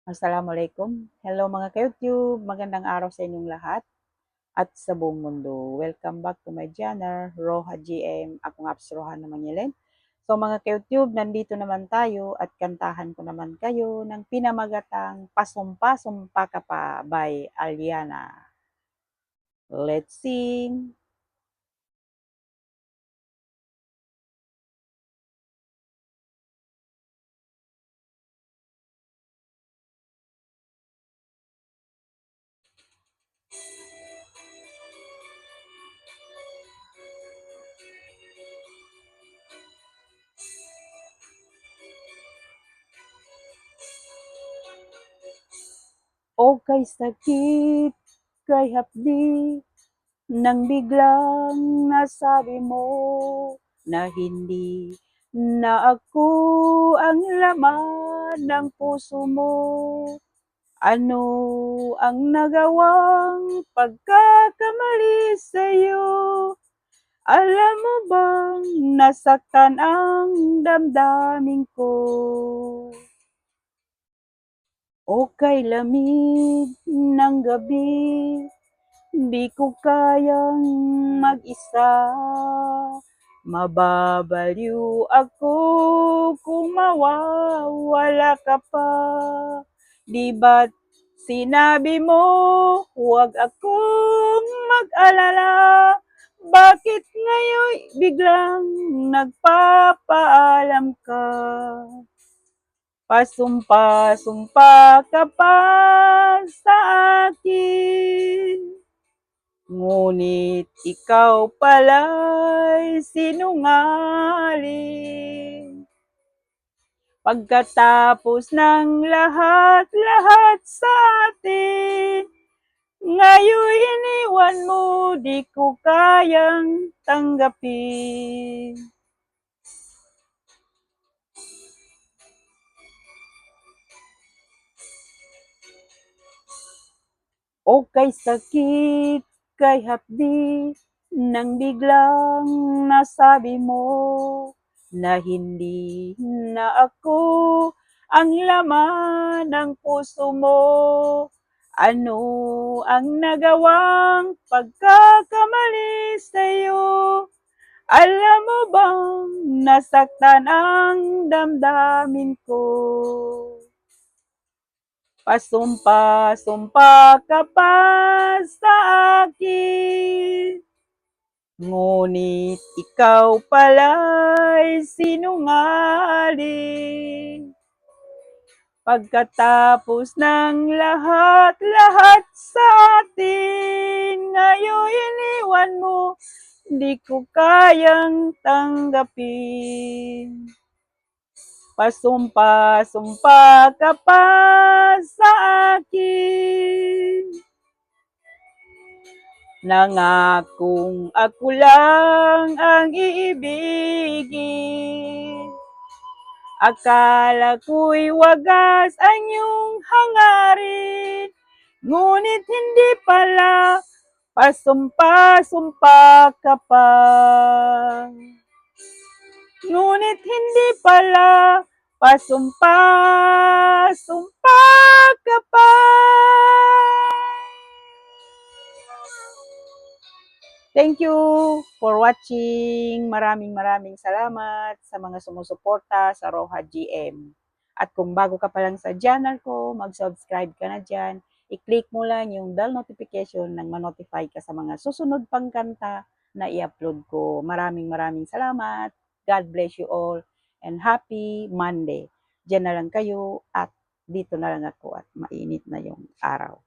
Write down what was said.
Assalamualaikum. Hello mga ka-YouTube, magandang araw sa inyong lahat at sa buong mundo. Welcome back to my channel, Roha GM. Ako nga si Roha naman Yelen. So mga ka-YouTube, nandito naman tayo at kantahan ko naman kayo ng pinamagatang Pasumpa-sumpa ka pa by Aliana. Let's sing! O kay sakit, kay hapdi, nang biglang nasabi mo na hindi na ako ang laman ng puso mo. Ano ang nagawang pagkakamali sa'yo? Alam mo bang nasaktan ang damdamin ko? O kay lamig ng gabi, di ko kayang mag-isa. Mababaliw ako kung mawawala ka pa. Di ba't sinabi mo, huwag akong mag-alala? Bakit ngayon biglang nagpapaalam ka? Pasumpa-sumpa ka pa sa akin, ngunit ikaw pala'y sinungaling. Pagkatapos ng lahat-lahat sa atin, ngayon iniwan mo, di ko kayang tanggapin. O kay sakit, kay hapdi, nang biglang nasabi mo na hindi na ako ang laman ng puso mo. Ano ang nagawang pagkakamali sa'yo? Alam mo bang nasaktan ang damdamin ko? Pasumpa-sumpa ka pa sa akin, ngunit ikaw pala'y sinungaling. Pagkatapos ng lahat-lahat sa atin, ngayon iniwan mo, di ko kayang tanggapin. Pasumpa-sumpa ka pa sa akin, nangakong ako lang ang iibigin. Akala ko'y wagas ang iyong hangarin, ngunit hindi pala, pasumpa-sumpa ka pa. Ngunit hindi pala, pasumpa-sumpa ka pa. Thank you for watching. Maraming salamat sa mga sumusuporta sa Roha GM. At kung bago ka pa lang sa channel ko, mag-subscribe ka na dyan. I-click mo lang yung bell notification nang ma-notify ka sa mga susunod pang kanta na i-upload ko. Maraming salamat. God bless you all and happy Monday. Diyan na lang kayo at dito na lang ako at mainit na yung araw.